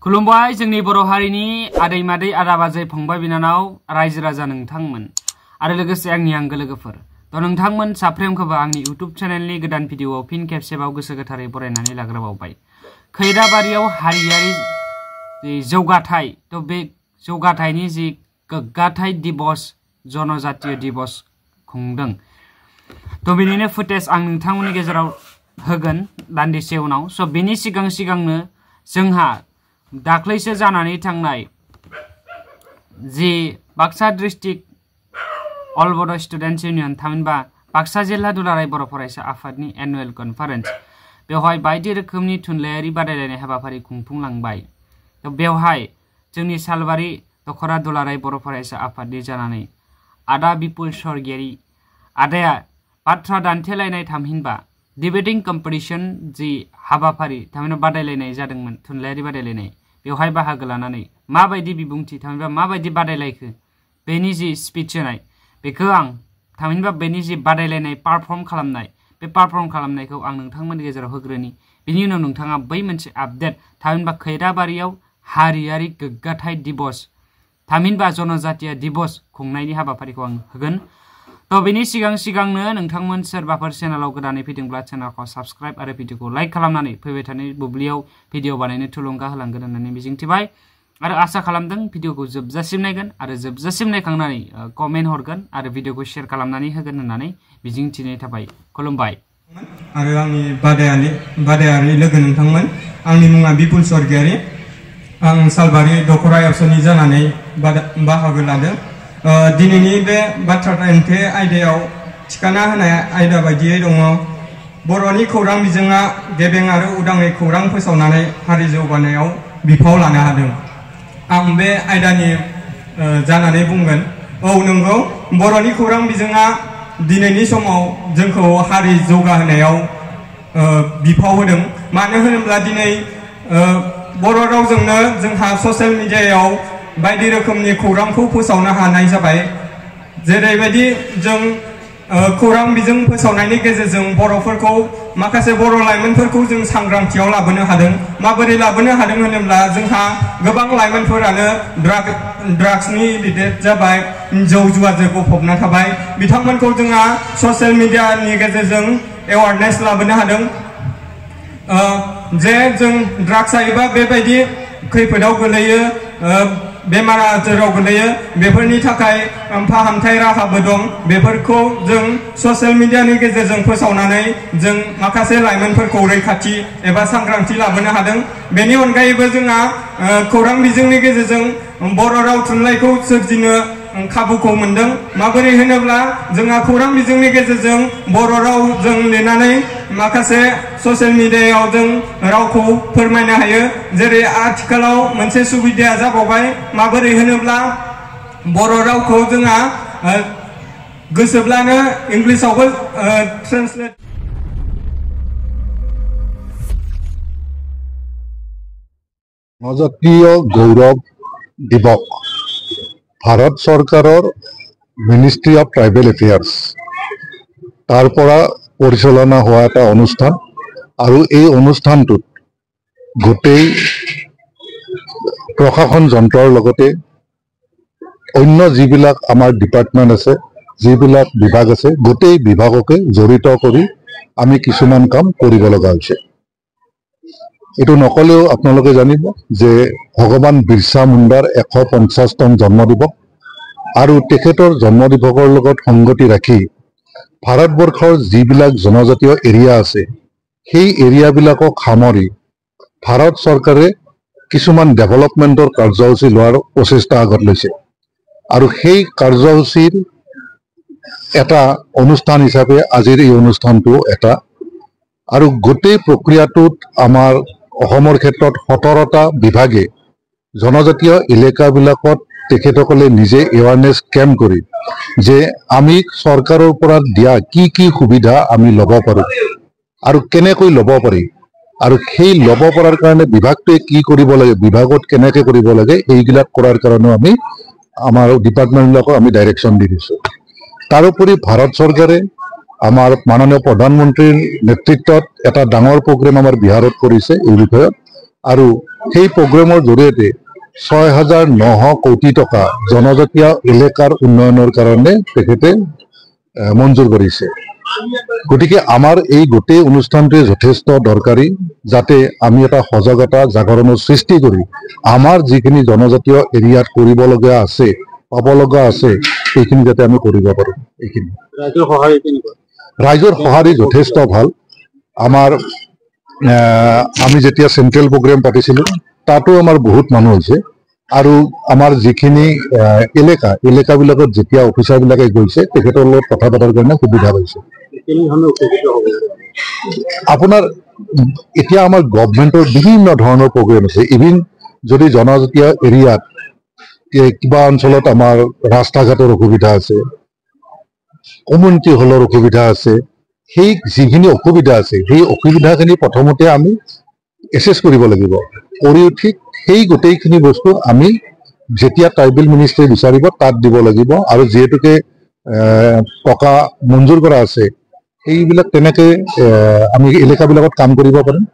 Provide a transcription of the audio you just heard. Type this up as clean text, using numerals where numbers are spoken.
खुलुमबाय जोंनि बर' हारिनि आदै मादै आदा बाजै फंबाय बिनानाव रायजो राजा नोंथांमोन आरो लोगोसे आंनि आंगो लोगोफोर थ' नोंथांमोन साफ्रोमखौबो आंनि इउट्युब चेनेलनि गोदान भिडिअआव फिन खेबसेबाव गोसो गोथारै बरायनानै लाग्रोबावबाय। खैराबारियाव हारियारि जौगाथाय थ' बे जौगाथायनि जि गोग्गाथाय दिबस जनजातीय दिबस खुंदों थ' बेनिनो फुटेज आं नोंथांमोननि गेजेराव होगोन दान्दिसे उनाव। स' बेनि सिगांनो जोंहा दाख्लैसो जानानै थांनाय जि बाक्सा डिस्ट्रिक्ट अल बड' स्टुडेन्टस इउनियन थामहिनबा बाक्सा जिल्ला दुलाराय बर' फरायसा आफादनि एनुवेल कनफारेन्स बेवहाय बायदि रोखोमनि थुनलाइयारि बादायलायनाय हाबाफारि खुंफुंलांबाय। थ' बेवहाय जोंनि सालबारि दखरा दुलाराय बर' फरायसा आफादनि जानानै आदा बिपुल स्वर्गियारि आदाया बाथ्रा दान्थेलायनाय थामहिनबा डिबेटिं कम्पिटिशन जि हाबाफारि थामहिनबा बादायलायनाय जादोंमोन थुनलाइयारि बादायलायनाय बेवहाय बाहागो लानानै माबायदि बिबुंथि थामहिनबा माबायदि बादायलायखो बेनि जि स्पिच होनाय बेखौ आं थामहिनबा बेनि जि बादायलायनाय पारफर्म खालामनाय बे पारफर्म खालामनायखौ आं नोंथांमोननि गेजेराव होग्रोनि। बिनि उनाव नोंथाङा बै मोनसे आपडेट थामहिनबा खैराबारियाव हारियारि गोग्गाथाय दिबस थामहिनबा जनजातीय दिबस खुंनायनि हाबाफारिखौ आं होगोन। थ' बेनि सिगांनो नोंथांमोन सोरबाफोर चेनेलाव गोदानै फैदोंब्ला चेनेलखौ साबस्क्राइब आरो भिडिअखौ लाइक खालामनानै फैबाय थानाय बुब्लियाव भिडिअ बानायनो थुलुंगा होलांगोन होननानै मिजिंथिबाय आरो आसा खालामदों भिडिअखौ जोबजासिम नायगोन आरो जोबजासिम नायखांनानै कमेन्ट हरगोन आरो भिडिअखौ शेयार खालामनानै होगोन होननानै मिजिंथिनाय थाबाय। खुलुमबाय। आरो आंनि बादायारि लोगो नोंथांमोन, आंनि मुङा बिपुल स्वर्गियारि। आं सालबारि दखरा एबसुनि जानानै बाहागो लादों। दिनैनि बे बाथ्रा दान्थे आयदायाव थिखाना होनाय आयदा बायदियै दङ बर'नि खौरां बिजोङा गेबें आरो उदाङै खौरां फोसावनानै हारि जौगानायाव बिफाव लानो हादों। आं बे आयदानि जानानै बुंगोन। औ नंगौ, बर'नि खौरां बिजोङा दिनैनि समाव जोंखौ हारि जौगाहोनायाव बिफाव होदों। मानो होनोब्ला दिनै बर' रावजोंनो जोंहा ससियेल मिडियायाव बायदि रोखोमनि खौरांखौ फोसावनो हानाय जाबाय। जेरैबायदि जों खौरां बिजों फोसावनायनि गेजेरजों बर'फोरखौ माखासे बर' लाइमोनफोरखौ जों सांग्रांथियाव लाबोनो हादों। माबोरै लाबोनो हादों होनोब्ला जोंहा गोबां लाइमोनफोरानो ड्राग्सनि एडिक्टेड जाबाय, जौ जुवाजों गफबना थाबाय। बिथांमोनखौ जोंहा ससियेल मिडियानि गेजेरजों एवारनेस लाबोनो हादों जे जों ड्राग्स जायोबा बेबायदि खैफोदाव गोलैयो, बेमार आजाराव गोलैयो, बेफोरनि थाखाय फाहामथाय राहाबो दं। बेफोरखौ जों ससियेल मिडियानि गेजेरजों फोसावनानै जों माखासे लाइमोनफोरखौ रैखाथि एबा सांग्रांथि लाबोनो हादों। बेनि अनगायैबो जोंहा खौरां बिजोंनि गेजेरजों बर' राव थुनलाइखौ सोरजिनो खाबुखौ मोनदों। माबोरै होनोब्ला जोंहा खौरां बिजोंनि गेजेरजों बर' रावजों लिरनानै माखासे ससियेल मिडियायाव जों रावखौ फोरमायनो हायो। जेरै आथिखालाव मोनसे सुबिदाया जाबावबाय, माबोरै होनोब्ला बर' रावखौ जोंहा गोसोब्लानो इंलिसावबो ट्रेन्सलेट जनजातीय गौरव दिवस भारत सरकारों मिनिस्ट्री अफ ट्राइबल एफेयार्स तार পৰা परिचालना हुआ এটা অনুষ্ঠান और এই অনুষ্ঠানটোত গোটেই प्रशासन যন্ত্ৰৰ লগতে অন্য যিবিলাক আমাৰ ডিপাৰ্টমেন্ট আছে, যিবিলাক বিভাগ আছে, গোটেই বিভাগকে জড়িত কৰি আমি কিছুমান কাম কৰিব লগা হৈছে। এটো নকলেও আপোনালোকে জানিব যে ভগৱান বিৰছা মুণ্ডাৰ 150তম জন্ম দিৱস আৰু তেখেতৰ জন্ম দিৱসৰ লগত সংগতি ৰাখি ভাৰতবৰ্ষৰ যিবিলাক জনজাতীয় এৰিয়া আছে সেই এৰিয়াবিলাকক সামৰি ভাৰত চৰকাৰে কিছুমান ডেভেলপমেন্টৰ কাৰ্যসূচী লোৱাৰ প্ৰচেষ্টা আগত লৈছে আৰু সেই কাৰ্যসূচীৰ এটা অনুষ্ঠান হিচাপে আজিৰ এই অনুষ্ঠানটো এটা আৰু গোটেই প্ৰক্ৰিয়াটোত আমাৰ অসমৰ ক্ষেত্ৰত 17টা বিভাগে জনজাতীয় এলেকাবিলাকত তেখেতসকলে নিজে এৱাৰনেছ কেম্প কৰি যে আমি চৰকাৰৰ পৰা দিয়া কি সুবিধা আমি ল'ব পাৰো আৰু কেনেকৈ ল'ব পাৰি আৰু সেই ল'ব পৰাৰ কাৰণে বিভাগটোৱে কি কৰিব লাগে, বিভাগত কেনেকৈ কৰিব লাগে, এইবিলাক কৰাৰ কাৰণে আমি আমাৰ ডিপাৰ্টমেণ্টবিলাকক আমি ডাইৰেকশ্যন দি দিছোঁ। তাৰোপৰি ভাৰত চৰকাৰে আমাৰ মাননীয় প্ৰধানমন্ত্ৰীৰ নেতৃত্বত এটা ডাঙৰ প্ৰগ্ৰেম আমাৰ বিহাৰত কৰিছে এই বিষয়ত আৰু সেই প্ৰগ্ৰেমৰ জৰিয়তে 6,900 কোটি টকা জনজাতীয় এলেকাৰ উন্নয়নৰ কাৰণে তেখেতে মঞ্জুৰ কৰিছে। গতিকে আমাৰ এই গোটেই অনুষ্ঠানটোৱে যথেষ্ট দৰকাৰী, যাতে আমি এটা সজাগতা জাগৰণৰ সৃষ্টি কৰি আমাৰ যিখিনি জনজাতীয় এৰিয়াত কৰিবলগীয়া আছে, পাব লগা আছে, সেইখিনি যাতে আমি কৰিব পাৰোঁ। এইখিনি ৰাইজৰ সঁহাৰি যথেষ্ট ভাল। আমাৰ আমি যেতিয়া চেণ্ট্ৰেল প্ৰগ্ৰেম পাতিছিলোঁ তাতো আমাৰ বহুত মানুহ হৈছে, আৰু আমাৰ যিখিনি এলেকাবিলাকত যেতিয়া অফিচাৰবিলাকে গৈছে তেখেতৰ লগত কথা পতাৰ কাৰণে সুবিধা পাইছে। আপোনাৰ এতিয়া আমাৰ গভমেণ্টৰ বিভিন্ন ধৰণৰ প্ৰগ্ৰেম আছে। ইভিন যদি জনজাতীয় এৰিয়াত কিবা অঞ্চলত আমাৰ ৰাস্তা ঘাটৰ অসুবিধা আছে, কমিউনিটি হলৰ অসুবিধা আছে, সেই যিখিনি অসুবিধা আছে সেই অসুবিধাখিনি প্ৰথমতে আমি এছেছ কৰিব লাগিব। কৰি উঠি সেই গোটেইখিনি বস্তু আমি যেতিয়া ট্ৰাইবেল মিনিষ্ট্ৰীয়ে বিচাৰিব তাত দিব লাগিব, আৰু যিহেতুকে টকা মঞ্জুৰ কৰা আছে সেইবিলাক তেনেকৈ আমি এলেকাবিলাকত কাম কৰিব পাৰিম।